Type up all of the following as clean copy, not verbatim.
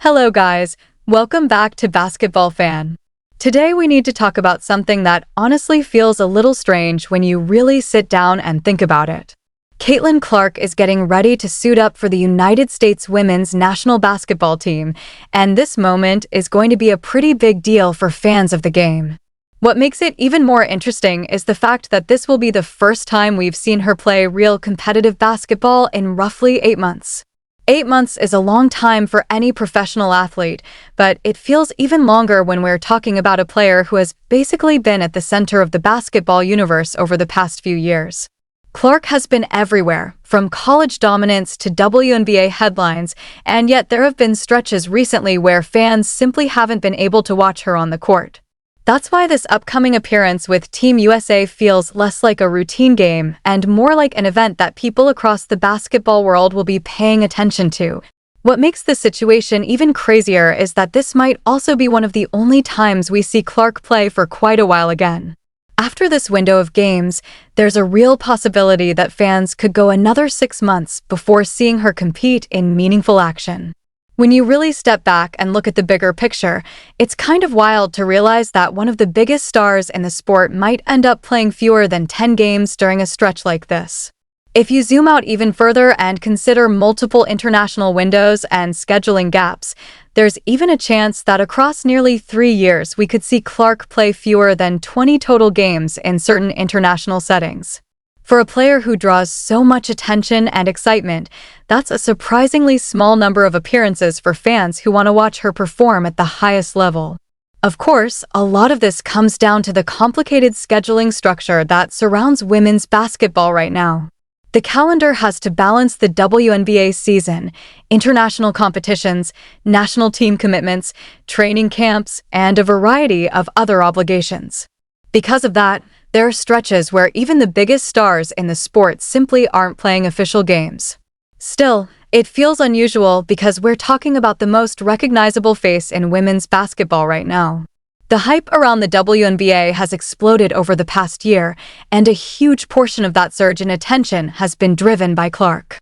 Hello guys, welcome back to Basketball Fan. Today we need to talk about something that honestly feels a little strange when you really sit down and think about it. Caitlin Clark is getting ready to suit up for the United States women's national basketball team, and this moment is going to be a pretty big deal for fans of the game. What makes it even more interesting is the fact that this will be the first time we've seen her play real competitive basketball in roughly 8 months. 8 months is a long time for any professional athlete, but it feels even longer when we're talking about a player who has basically been at the center of the basketball universe over the past few years. Clark has been everywhere, from college dominance to WNBA headlines, and yet there have been stretches recently where fans simply haven't been able to watch her on the court. That's why this upcoming appearance with Team USA feels less like a routine game and more like an event that people across the basketball world will be paying attention to. What makes this situation even crazier is that this might also be one of the only times we see Clark play for quite a while again. After this window of games, there's a real possibility that fans could go another 6 months before seeing her compete in meaningful action. When you really step back and look at the bigger picture, it's kind of wild to realize that one of the biggest stars in the sport might end up playing fewer than 10 games during a stretch like this. If you zoom out even further and consider multiple international windows and scheduling gaps, there's even a chance that across nearly 3 years we could see Clark play fewer than 20 total games in certain international settings. For a player who draws so much attention and excitement, that's a surprisingly small number of appearances for fans who want to watch her perform at the highest level. Of course, a lot of this comes down to the complicated scheduling structure that surrounds women's basketball right now. The calendar has to balance the WNBA season, international competitions, national team commitments, training camps, and a variety of other obligations. Because of that, there are stretches where even the biggest stars in the sport simply aren't playing official games. Still, it feels unusual because we're talking about the most recognizable face in women's basketball right now. The hype around the WNBA has exploded over the past year, and a huge portion of that surge in attention has been driven by Clark.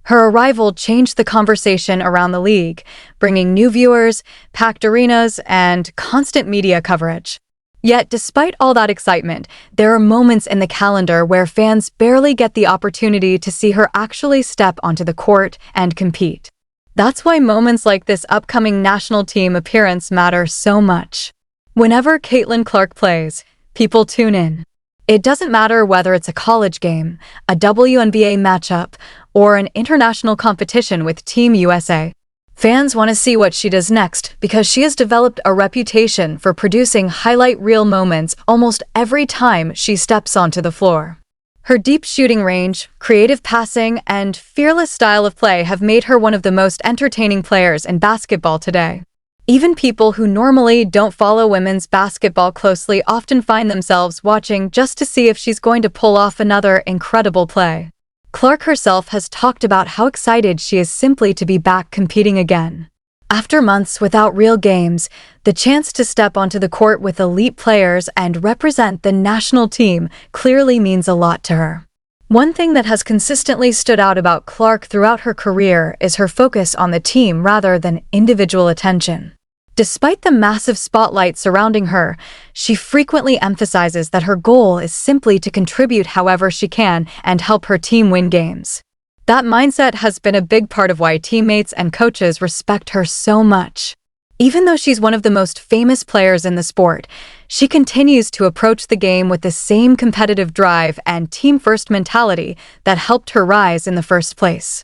Her arrival changed the conversation around the league, bringing new viewers, packed arenas, and constant media coverage. Yet, despite all that excitement, there are moments in the calendar where fans barely get the opportunity to see her actually step onto the court and compete. That's why moments like this upcoming national team appearance matter so much. Whenever Caitlin Clark plays, people tune in. It doesn't matter whether it's a college game, a WNBA matchup, or an international competition with Team USA. Fans want to see what she does next because she has developed a reputation for producing highlight reel moments almost every time she steps onto the floor. Her deep shooting range, creative passing, and fearless style of play have made her one of the most entertaining players in basketball today. Even people who normally don't follow women's basketball closely often find themselves watching just to see if she's going to pull off another incredible play. Clark herself has talked about how excited she is simply to be back competing again. After months without real games, the chance to step onto the court with elite players and represent the national team clearly means a lot to her. One thing that has consistently stood out about Clark throughout her career is her focus on the team rather than individual attention. Despite the massive spotlight surrounding her, she frequently emphasizes that her goal is simply to contribute however she can and help her team win games. That mindset has been a big part of why teammates and coaches respect her so much. Even though she's one of the most famous players in the sport, she continues to approach the game with the same competitive drive and team-first mentality that helped her rise in the first place.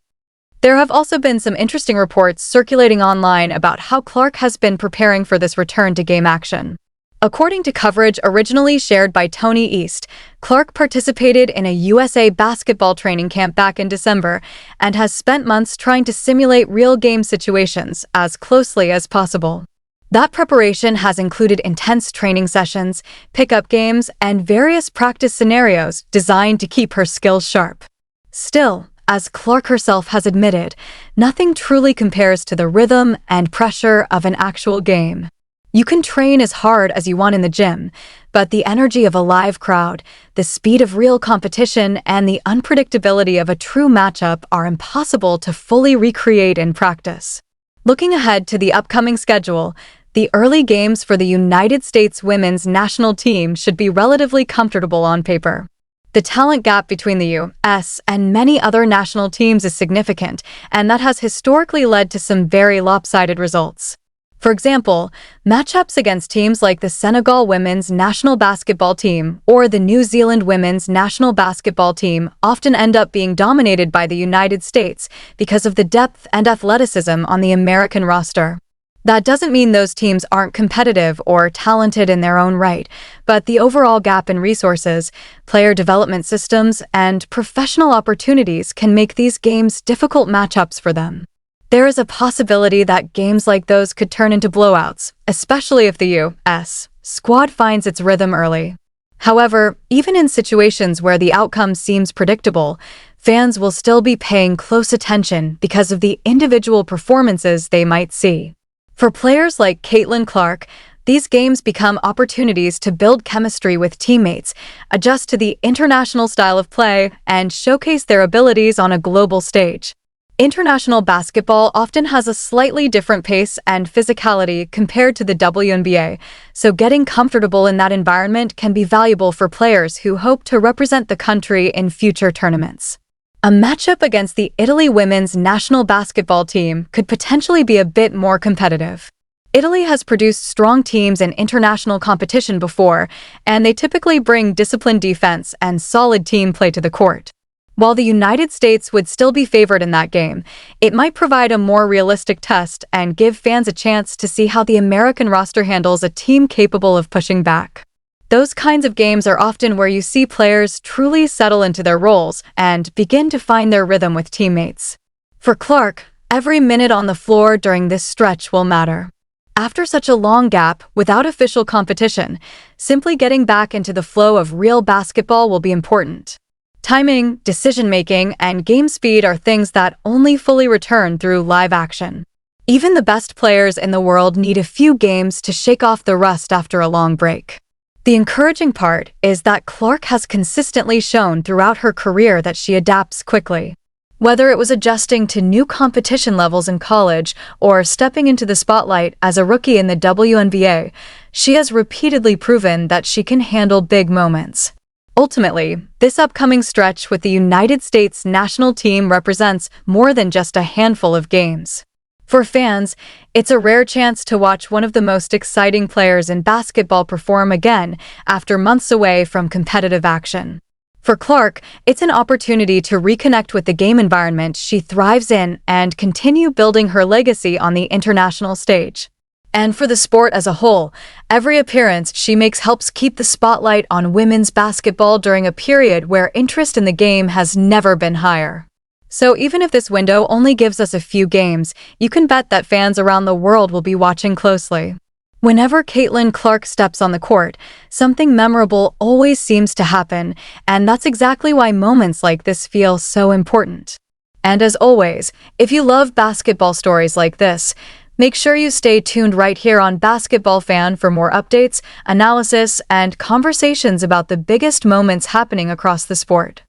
There have also been some interesting reports circulating online about how Clark has been preparing for this return to game action. According to coverage originally shared by Tony East, Clark participated in a USA basketball training camp back in December and has spent months trying to simulate real game situations as closely as possible. That preparation has included intense training sessions, pickup games, and various practice scenarios designed to keep her skills sharp. Still, as Clark herself has admitted, nothing truly compares to the rhythm and pressure of an actual game. You can train as hard as you want in the gym, but the energy of a live crowd, the speed of real competition, and the unpredictability of a true matchup are impossible to fully recreate in practice. Looking ahead to the upcoming schedule, the early games for the United States women's national team should be relatively comfortable on paper. The talent gap between the U.S. and many other national teams is significant, and that has historically led to some very lopsided results. For example, matchups against teams like the Senegal women's national basketball team or the New Zealand women's national basketball team often end up being dominated by the United States because of the depth and athleticism on the American roster. That doesn't mean those teams aren't competitive or talented in their own right, but the overall gap in resources, player development systems, and professional opportunities can make these games difficult matchups for them. There is a possibility that games like those could turn into blowouts, especially if the U.S. squad finds its rhythm early. However, even in situations where the outcome seems predictable, fans will still be paying close attention because of the individual performances they might see. For players like Caitlin Clark, these games become opportunities to build chemistry with teammates, adjust to the international style of play, and showcase their abilities on a global stage. International basketball often has a slightly different pace and physicality compared to the WNBA, so getting comfortable in that environment can be valuable for players who hope to represent the country in future tournaments. A matchup against the Italy women's national basketball team could potentially be a bit more competitive. Italy has produced strong teams in international competition before, and they typically bring disciplined defense and solid team play to the court. While the United States would still be favored in that game, it might provide a more realistic test and give fans a chance to see how the American roster handles a team capable of pushing back. Those kinds of games are often where you see players truly settle into their roles and begin to find their rhythm with teammates. For Clark, every minute on the floor during this stretch will matter. After such a long gap without official competition, simply getting back into the flow of real basketball will be important. Timing, decision-making, and game speed are things that only fully return through live action. Even the best players in the world need a few games to shake off the rust after a long break. The encouraging part is that Clark has consistently shown throughout her career that she adapts quickly. Whether it was adjusting to new competition levels in college or stepping into the spotlight as a rookie in the WNBA, she has repeatedly proven that she can handle big moments. Ultimately, this upcoming stretch with the United States national team represents more than just a handful of games. For fans, it's a rare chance to watch one of the most exciting players in basketball perform again after months away from competitive action. For Clark, it's an opportunity to reconnect with the game environment she thrives in and continue building her legacy on the international stage. And for the sport as a whole, every appearance she makes helps keep the spotlight on women's basketball during a period where interest in the game has never been higher. So even if this window only gives us a few games, you can bet that fans around the world will be watching closely. Whenever Caitlin Clark steps on the court, something memorable always seems to happen, and that's exactly why moments like this feel so important. And as always, if you love basketball stories like this, make sure you stay tuned right here on Basketball Fan for more updates, analysis, and conversations about the biggest moments happening across the sport.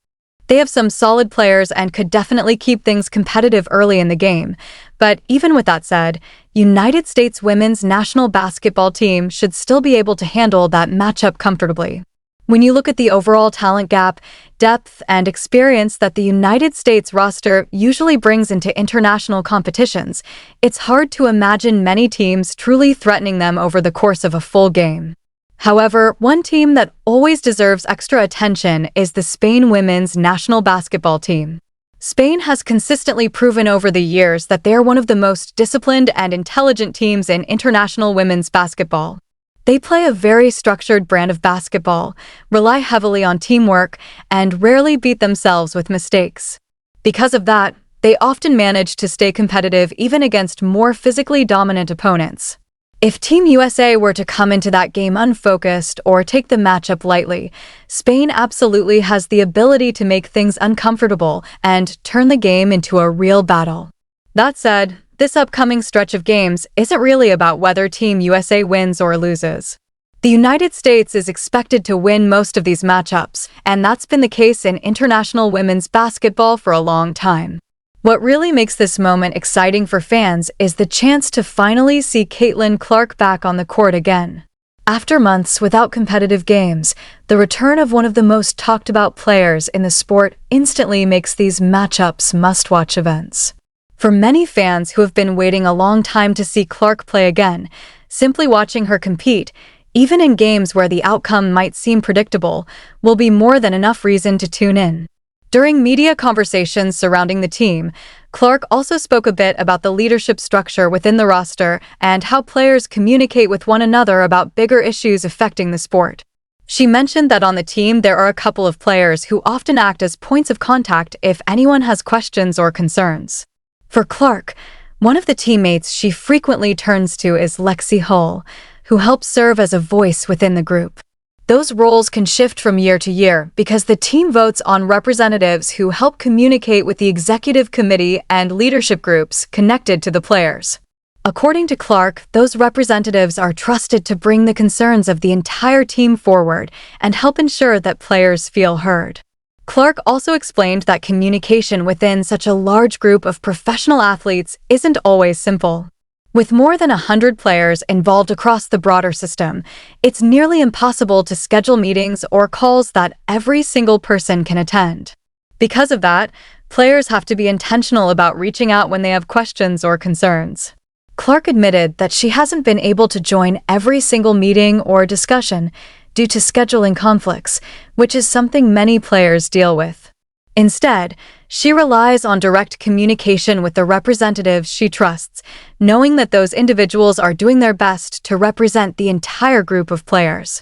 They have some solid players and could definitely keep things competitive early in the game. But even with that said, United States women's national basketball team should still be able to handle that matchup comfortably. When you look at the overall talent gap, depth, and experience that the United States roster usually brings into international competitions, it's hard to imagine many teams truly threatening them over the course of a full game. However, one team that always deserves extra attention is the Spain women's national basketball team. Spain has consistently proven over the years that they are one of the most disciplined and intelligent teams in international women's basketball. They play a very structured brand of basketball, rely heavily on teamwork, and rarely beat themselves with mistakes. Because of that, they often manage to stay competitive even against more physically dominant opponents. If Team USA were to come into that game unfocused or take the matchup lightly, Spain absolutely has the ability to make things uncomfortable and turn the game into a real battle. That said, this upcoming stretch of games isn't really about whether Team USA wins or loses. The United States is expected to win most of these matchups, and that's been the case in international women's basketball for a long time. What really makes this moment exciting for fans is the chance to finally see Caitlin Clark back on the court again. After months without competitive games, the return of one of the most talked about players in the sport instantly makes these matchups must-watch events. For many fans who have been waiting a long time to see Clark play again, simply watching her compete, even in games where the outcome might seem predictable, will be more than enough reason to tune in. During media conversations surrounding the team, Clark also spoke a bit about the leadership structure within the roster and how players communicate with one another about bigger issues affecting the sport. She mentioned that on the team there are a couple of players who often act as points of contact if anyone has questions or concerns. For Clark, one of the teammates she frequently turns to is Lexi Hull, who helps serve as a voice within the group. Those roles can shift from year to year because the team votes on representatives who help communicate with the executive committee and leadership groups connected to the players. According to Clark, those representatives are trusted to bring the concerns of the entire team forward and help ensure that players feel heard. Clark also explained that communication within such a large group of professional athletes isn't always simple. With more than 100 players involved across the broader system, it's nearly impossible to schedule meetings or calls that every single person can attend. Because of that, players have to be intentional about reaching out when they have questions or concerns. Clark admitted that she hasn't been able to join every single meeting or discussion due to scheduling conflicts, which is something many players deal with. Instead, she relies on direct communication with the representatives she trusts, knowing that those individuals are doing their best to represent the entire group of players.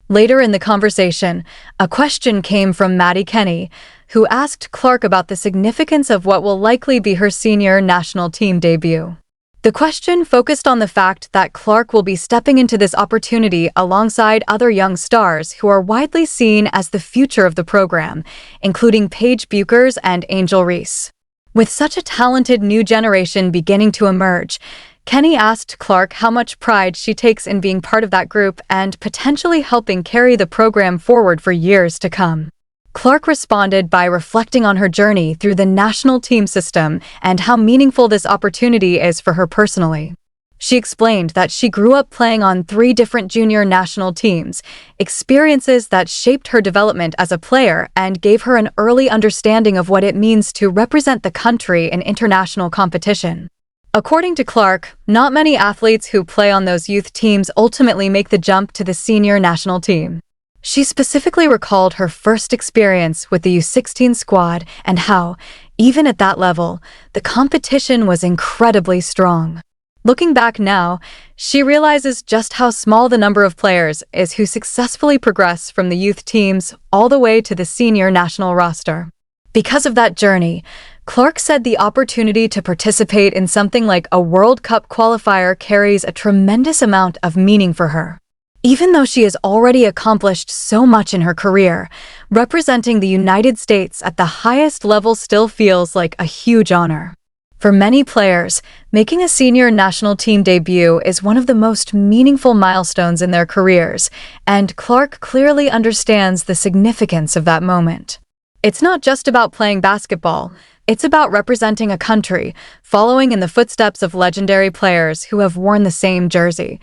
Later in the conversation, a question came from Maddie Kenny, who asked Clark about the significance of what will likely be her senior national team debut. The question focused on the fact that Clark will be stepping into this opportunity alongside other young stars who are widely seen as the future of the program, including Paige Buchers and Angel Reese. With such a talented new generation beginning to emerge, Kenny asked Clark how much pride she takes in being part of that group and potentially helping carry the program forward for years to come. Clark responded by reflecting on her journey through the national team system and how meaningful this opportunity is for her personally. She explained that she grew up playing on 3 different junior national teams, experiences that shaped her development as a player and gave her an early understanding of what it means to represent the country in international competition. According to Clark, not many athletes who play on those youth teams ultimately make the jump to the senior national team. She specifically recalled her first experience with the U16 squad and how, even at that level, the competition was incredibly strong. Looking back now, she realizes just how small the number of players is who successfully progress from the youth teams all the way to the senior national roster. Because of that journey, Clark said the opportunity to participate in something like a World Cup qualifier carries a tremendous amount of meaning for her. Even though she has already accomplished so much in her career, representing the United States at the highest level still feels like a huge honor. For many players, making a senior national team debut is one of the most meaningful milestones in their careers, and Clark clearly understands the significance of that moment. It's not just about playing basketball, it's about representing a country, following in the footsteps of legendary players who have worn the same jersey,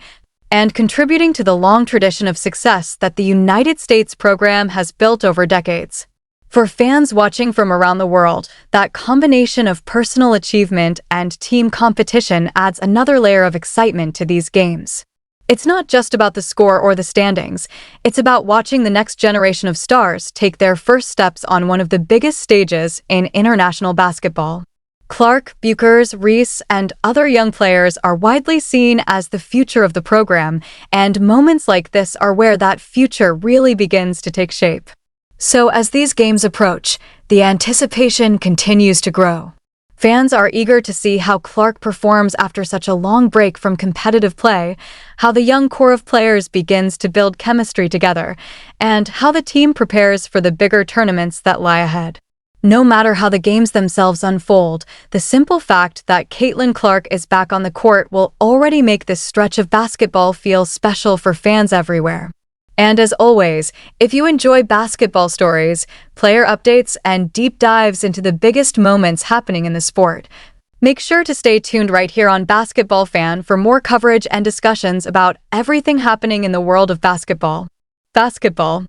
and contributing to the long tradition of success that the United States program has built over decades. For fans watching from around the world, that combination of personal achievement and team competition adds another layer of excitement to these games. It's not just about the score or the standings, it's about watching the next generation of stars take their first steps on one of the biggest stages in international basketball. Clark, Buchers, Reese, and other young players are widely seen as the future of the program, and moments like this are where that future really begins to take shape. So as these games approach, the anticipation continues to grow. Fans are eager to see how Clark performs after such a long break from competitive play, how the young core of players begins to build chemistry together, and how the team prepares for the bigger tournaments that lie ahead. No matter how the games themselves unfold, the simple fact that Caitlin Clark is back on the court will already make this stretch of basketball feel special for fans everywhere. And as always, if you enjoy basketball stories, player updates, and deep dives into the biggest moments happening in the sport, make sure to stay tuned right here on Basketball Fan for more coverage and discussions about everything happening in the world of basketball. Basketball.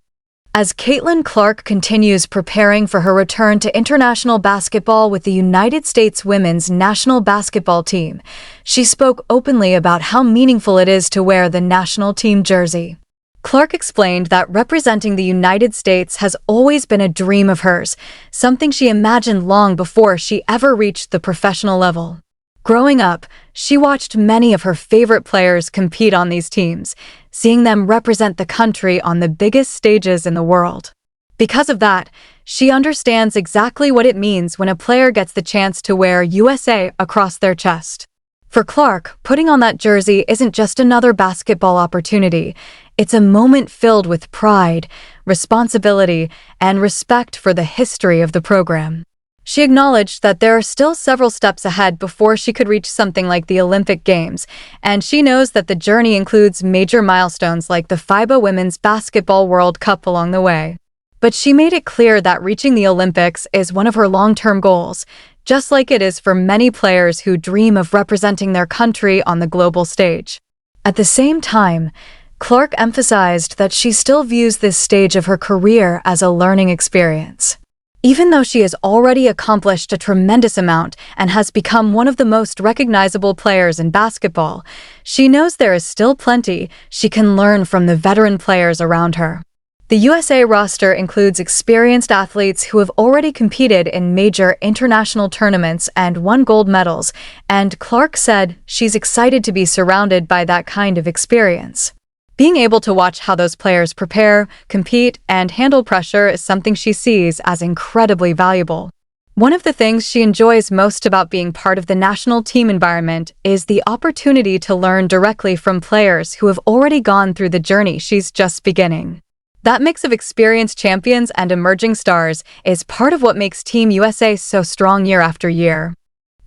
As Caitlin Clark continues preparing for her return to international basketball with the United States women's national basketball team, she spoke openly about how meaningful it is to wear the national team jersey. Clark explained that representing the United States has always been a dream of hers, something she imagined long before she ever reached the professional level. Growing up, she watched many of her favorite players compete on these teams, seeing them represent the country on the biggest stages in the world. Because of that, she understands exactly what it means when a player gets the chance to wear USA across their chest. For Clark, putting on that jersey isn't just another basketball opportunity. It's a moment filled with pride, responsibility, and respect for the history of the program. She acknowledged that there are still several steps ahead before she could reach something like the Olympic Games, and she knows that the journey includes major milestones like the FIBA Women's Basketball World Cup along the way. But she made it clear that reaching the Olympics is one of her long-term goals, just like it is for many players who dream of representing their country on the global stage. At the same time, Clark emphasized that she still views this stage of her career as a learning experience. Even though she has already accomplished a tremendous amount and has become one of the most recognizable players in basketball, she knows there is still plenty she can learn from the veteran players around her. The USA roster includes experienced athletes who have already competed in major international tournaments and won gold medals, and Clark said she's excited to be surrounded by that kind of experience. Being able to watch how those players prepare, compete, and handle pressure is something she sees as incredibly valuable. One of the things she enjoys most about being part of the national team environment is the opportunity to learn directly from players who have already gone through the journey she's just beginning. That mix of experienced champions and emerging stars is part of what makes Team USA so strong year after year.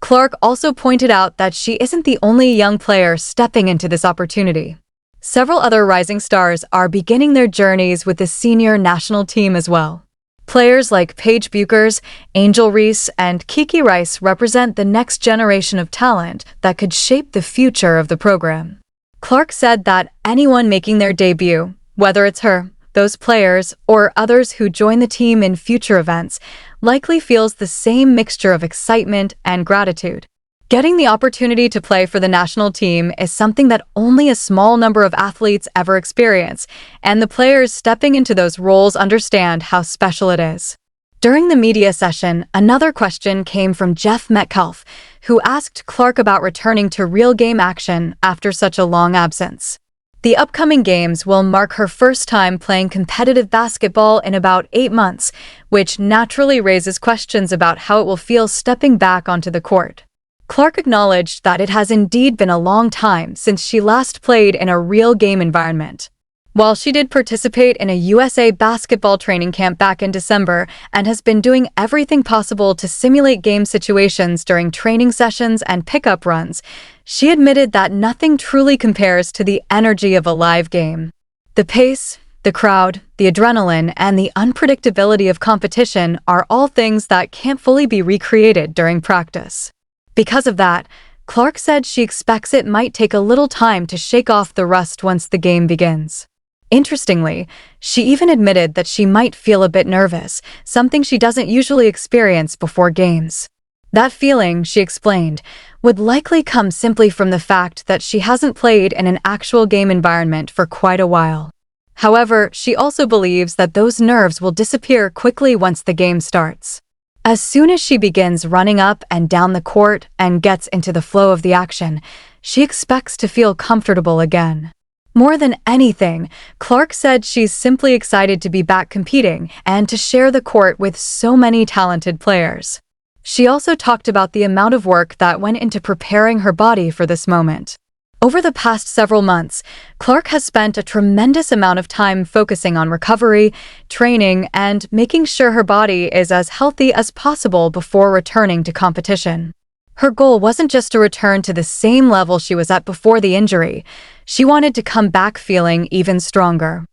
Clark also pointed out that she isn't the only young player stepping into this opportunity. Several other rising stars are beginning their journeys with the senior national team as well. Players like Paige Bueckers, Angel Reese, and Kiki Rice represent the next generation of talent that could shape the future of the program. Clark said that anyone making their debut, whether it's her, those players, or others who join the team in future events, likely feels the same mixture of excitement and gratitude. Getting the opportunity to play for the national team is something that only a small number of athletes ever experience, and the players stepping into those roles understand how special it is. During the media session, another question came from Jeff Metcalf, who asked Clark about returning to real game action after such a long absence. The upcoming games will mark her first time playing competitive basketball in about 8 months, which naturally raises questions about how it will feel stepping back onto the court. Clark acknowledged that it has indeed been a long time since she last played in a real game environment. While she did participate in a USA basketball training camp back in December and has been doing everything possible to simulate game situations during training sessions and pickup runs, she admitted that nothing truly compares to the energy of a live game. The pace, the crowd, the adrenaline, and the unpredictability of competition are all things that can't fully be recreated during practice. Because of that, Clark said she expects it might take a little time to shake off the rust once the game begins. Interestingly, she even admitted that she might feel a bit nervous, something she doesn't usually experience before games. That feeling, she explained, would likely come simply from the fact that she hasn't played in an actual game environment for quite a while. However, she also believes that those nerves will disappear quickly once the game starts. As soon as she begins running up and down the court and gets into the flow of the action, she expects to feel comfortable again. More than anything, Clark said she's simply excited to be back competing and to share the court with so many talented players. She also talked about the amount of work that went into preparing her body for this moment. Over the past several months, Clark has spent a tremendous amount of time focusing on recovery, training, and making sure her body is as healthy as possible before returning to competition. Her goal wasn't just to return to the same level she was at before the injury. She wanted to come back feeling even stronger.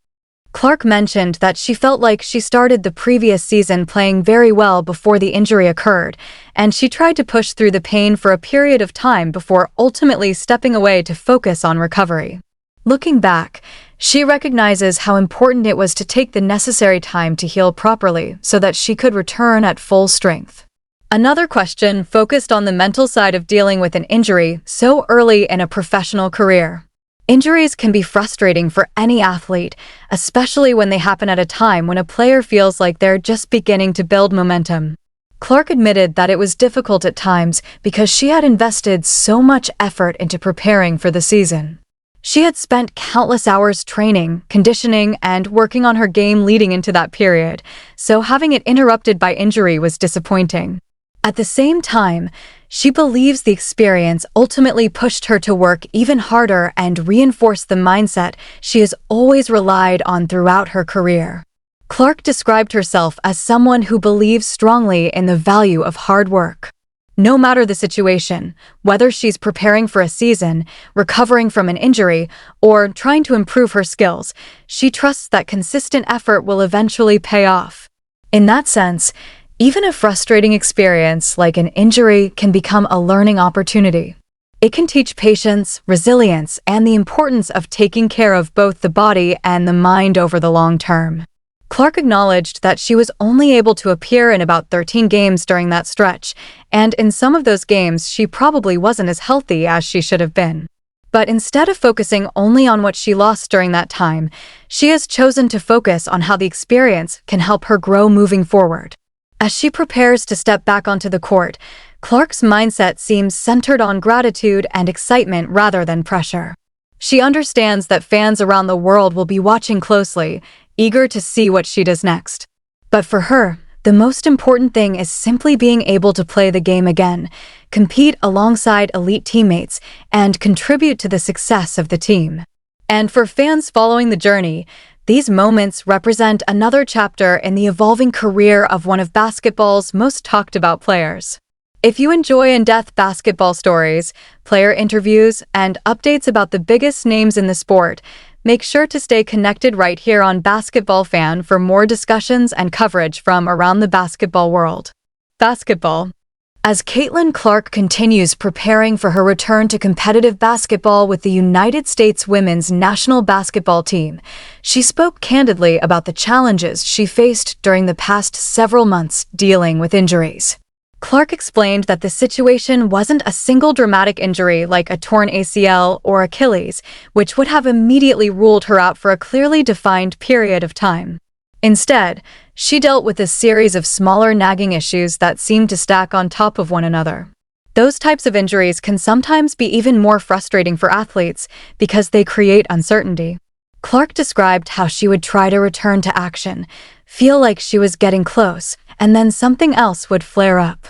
Clark mentioned that she felt like she started the previous season playing very well before the injury occurred, and she tried to push through the pain for a period of time before ultimately stepping away to focus on recovery. Looking back, she recognizes how important it was to take the necessary time to heal properly so that she could return at full strength. Another question focused on the mental side of dealing with an injury so early in a professional career. Injuries can be frustrating for any athlete, especially when they happen at a time when a player feels like they're just beginning to build momentum. Clark admitted that it was difficult at times because she had invested so much effort into preparing for the season. She had spent countless hours training, conditioning, and working on her game leading into that period, so having it interrupted by injury was disappointing. At the same time, she believes the experience ultimately pushed her to work even harder and reinforced the mindset she has always relied on throughout her career. Clark described herself as someone who believes strongly in the value of hard work. No matter the situation, whether she's preparing for a season, recovering from an injury, or trying to improve her skills, she trusts that consistent effort will eventually pay off. In that sense, even a frustrating experience like an injury can become a learning opportunity. It can teach patience, resilience, and the importance of taking care of both the body and the mind over the long term. Clark acknowledged that she was only able to appear in about 13 games during that stretch, and in some of those games she probably wasn't as healthy as she should have been. But instead of focusing only on what she lost during that time, she has chosen to focus on how the experience can help her grow moving forward. As she prepares to step back onto the court, Clark's mindset seems centered on gratitude and excitement rather than pressure. She understands that fans around the world will be watching closely, eager to see what she does next. But for her, the most important thing is simply being able to play the game again, compete alongside elite teammates, and contribute to the success of the team. And for fans following the journey, these moments represent another chapter in the evolving career of one of basketball's most talked about players. If you enjoy in-depth basketball stories, player interviews, and updates about the biggest names in the sport, make sure to stay connected right here on Basketball Fan for more discussions and coverage from around the basketball world. Basketball. As Caitlin Clark continues preparing for her return to competitive basketball with the United States women's national basketball team, she spoke candidly about the challenges she faced during the past several months dealing with injuries. Clark explained that the situation wasn't a single dramatic injury like a torn ACL or Achilles, which would have immediately ruled her out for a clearly defined period of time. Instead, she dealt with a series of smaller nagging issues that seemed to stack on top of one another. Those types of injuries can sometimes be even more frustrating for athletes because they create uncertainty. Clark described how she would try to return to action, feel like she was getting close, and then something else would flare up.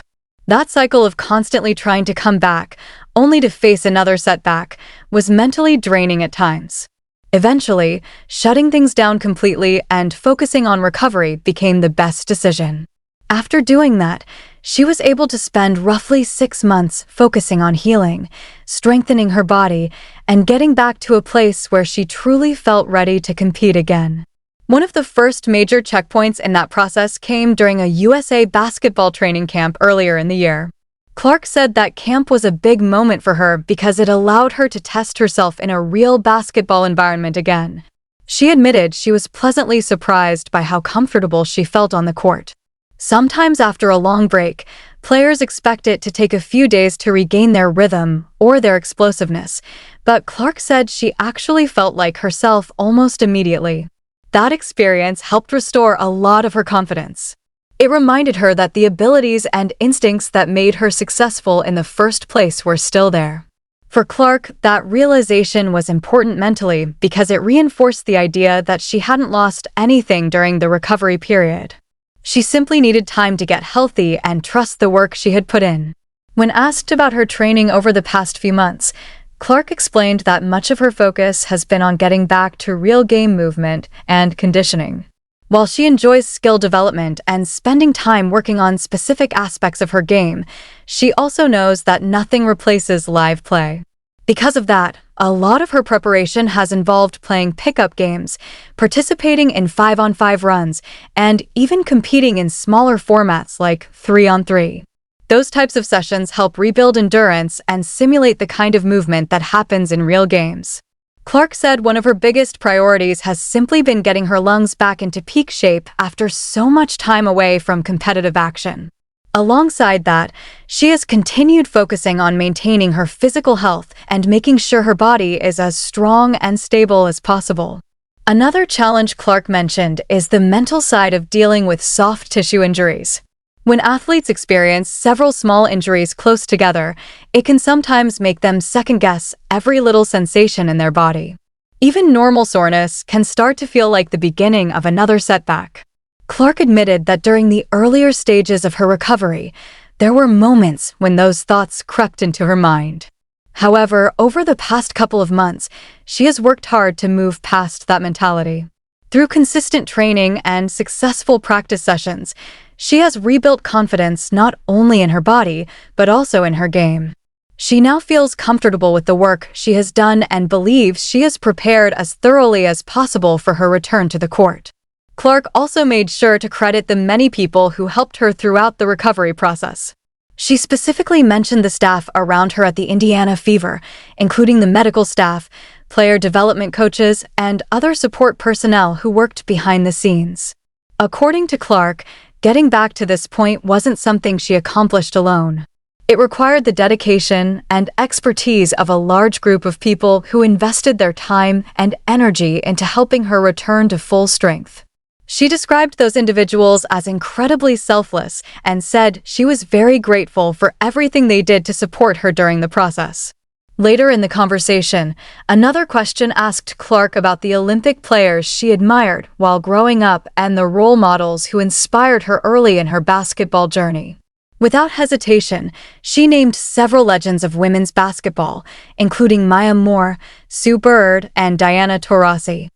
That cycle of constantly trying to come back, only to face another setback, was mentally draining at times. Eventually, shutting things down completely and focusing on recovery became the best decision. After doing that, she was able to spend roughly 6 months focusing on healing, strengthening her body, and getting back to a place where she truly felt ready to compete again. One of the first major checkpoints in that process came during a USA basketball training camp earlier in the year. Clark said that camp was a big moment for her because it allowed her to test herself in a real basketball environment again. She admitted she was pleasantly surprised by how comfortable she felt on the court. Sometimes after a long break, players expect it to take a few days to regain their rhythm or their explosiveness, but Clark said she actually felt like herself almost immediately. That experience helped restore a lot of her confidence. It reminded her that the abilities and instincts that made her successful in the first place were still there. For Clark, that realization was important mentally because it reinforced the idea that she hadn't lost anything during the recovery period. She simply needed time to get healthy and trust the work she had put in. When asked about her training over the past few months, Clark explained that much of her focus has been on getting back to real game movement and conditioning. While she enjoys skill development and spending time working on specific aspects of her game, she also knows that nothing replaces live play. Because of that, a lot of her preparation has involved playing pickup games, participating in 5-on-5 runs, and even competing in smaller formats like 3-on-3. Those types of sessions help rebuild endurance and simulate the kind of movement that happens in real games. Clark said one of her biggest priorities has simply been getting her lungs back into peak shape after so much time away from competitive action. Alongside that, she has continued focusing on maintaining her physical health and making sure her body is as strong and stable as possible. Another challenge Clark mentioned is the mental side of dealing with soft tissue injuries. When athletes experience several small injuries close together, it can sometimes make them second-guess every little sensation in their body. Even normal soreness can start to feel like the beginning of another setback. Clark admitted that during the earlier stages of her recovery, there were moments when those thoughts crept into her mind. However, over the past couple of months, she has worked hard to move past that mentality. Through consistent training and successful practice sessions, she has rebuilt confidence not only in her body, but also in her game. She now feels comfortable with the work she has done and believes she is prepared as thoroughly as possible for her return to the court. Clark also made sure to credit the many people who helped her throughout the recovery process. She specifically mentioned the staff around her at the Indiana Fever, including the medical staff, player development coaches, and other support personnel who worked behind the scenes. According to Clark, getting back to this point wasn't something she accomplished alone. It required the dedication and expertise of a large group of people who invested their time and energy into helping her return to full strength. She described those individuals as incredibly selfless and said she was very grateful for everything they did to support her during the process. Later in the conversation, another question asked Clark about the Olympic players she admired while growing up and the role models who inspired her early in her basketball journey. Without hesitation, she named several legends of women's basketball, including Maya Moore, Sue Bird, and Diana Taurasi.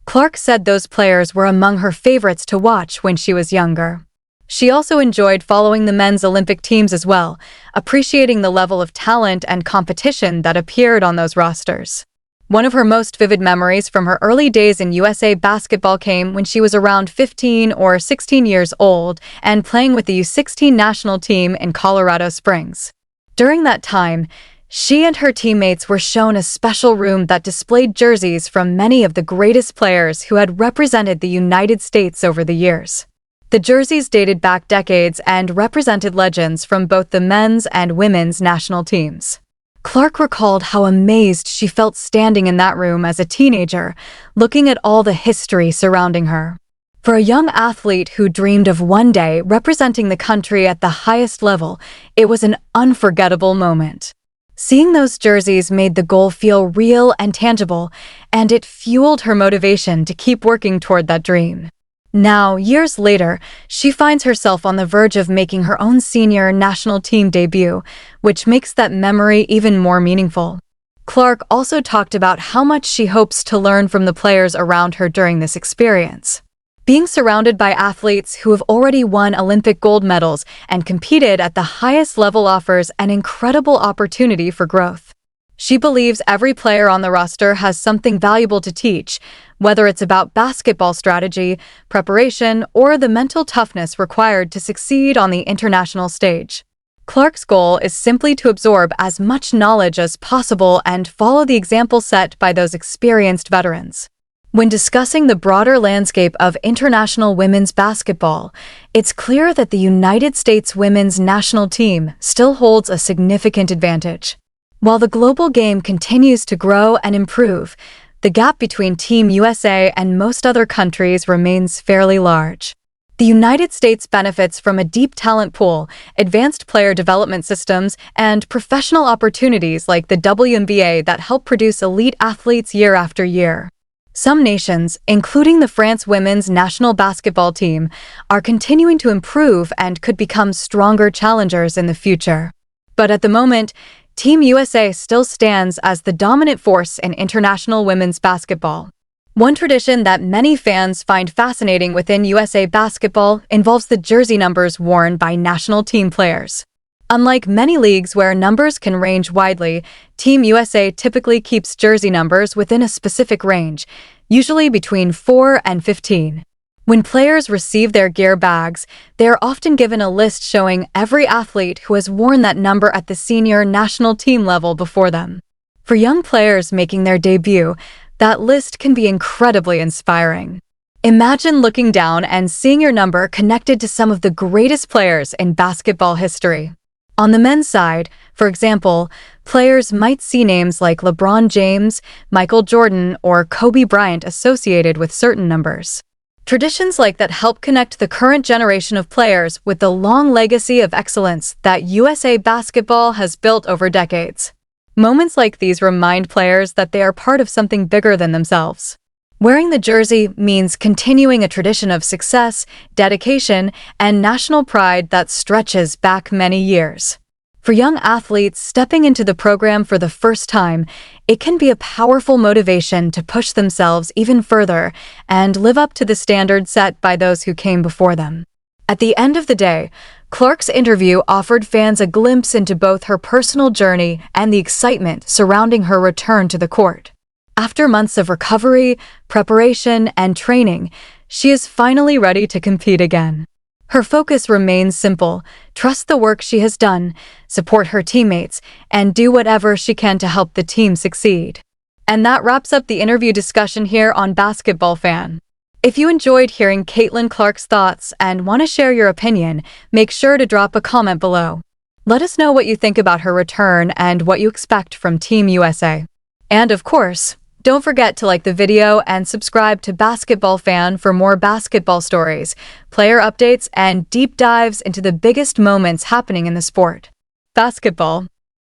Clark said those players were among her favorites to watch when she was younger. She also enjoyed following the men's Olympic teams as well, appreciating the level of talent and competition that appeared on those rosters. One of her most vivid memories from her early days in USA basketball came when she was around 15 or 16 years old and playing with the U16 national team in Colorado Springs. During that time, she and her teammates were shown a special room that displayed jerseys from many of the greatest players who had represented the United States over the years. The jerseys dated back decades and represented legends from both the men's and women's national teams. Clark recalled how amazed she felt standing in that room as a teenager, looking at all the history surrounding her. For a young athlete who dreamed of one day representing the country at the highest level, it was an unforgettable moment. Seeing those jerseys made the goal feel real and tangible, and it fueled her motivation to keep working toward that dream. Now, years later, she finds herself on the verge of making her own senior national team debut, which makes that memory even more meaningful. Clark also talked about how much she hopes to learn from the players around her during this experience. Being surrounded by athletes who have already won Olympic gold medals and competed at the highest level offers an incredible opportunity for growth. She believes every player on the roster has something valuable to teach, whether it's about basketball strategy, preparation, or the mental toughness required to succeed on the international stage. Clark's goal is simply to absorb as much knowledge as possible and follow the example set by those experienced veterans. When discussing the broader landscape of international women's basketball, it's clear that the United States women's national team still holds a significant advantage. While the global game continues to grow and improve, the gap between Team USA and most other countries remains fairly large. The United States benefits from a deep talent pool, advanced player development systems, and professional opportunities like the WNBA that help produce elite athletes year after year. Some nations, including the France women's national basketball team, are continuing to improve and could become stronger challengers in the future. But at the moment, Team USA still stands as the dominant force in international women's basketball. One tradition that many fans find fascinating within USA basketball involves the jersey numbers worn by national team players. Unlike many leagues where numbers can range widely, Team USA typically keeps jersey numbers within a specific range, usually between 4 and 15. When players receive their gear bags, they are often given a list showing every athlete who has worn that number at the senior national team level before them. For young players making their debut, that list can be incredibly inspiring. Imagine looking down and seeing your number connected to some of the greatest players in basketball history. On the men's side, for example, players might see names like LeBron James, Michael Jordan, or Kobe Bryant associated with certain numbers. Traditions like that help connect the current generation of players with the long legacy of excellence that USA basketball has built over decades. Moments like these remind players that they are part of something bigger than themselves. Wearing the jersey means continuing a tradition of success, dedication, and national pride that stretches back many years. For young athletes stepping into the program for the first time, it can be a powerful motivation to push themselves even further and live up to the standards set by those who came before them. At the end of the day, Clark's interview offered fans a glimpse into both her personal journey and the excitement surrounding her return to the court. After months of recovery, preparation, and training, she is finally ready to compete again. Her focus remains simple: trust the work she has done, support her teammates, and do whatever she can to help the team succeed. And that wraps up the interview discussion here on Basketball Fan. If you enjoyed hearing Caitlin Clark's thoughts and want to share your opinion, make sure to drop a comment below. Let us know what you think about her return and what you expect from Team USA. And of course, don't forget to like the video and subscribe to Basketball Fan for more basketball stories, player updates, and deep dives into the biggest moments happening in the sport. Basketball.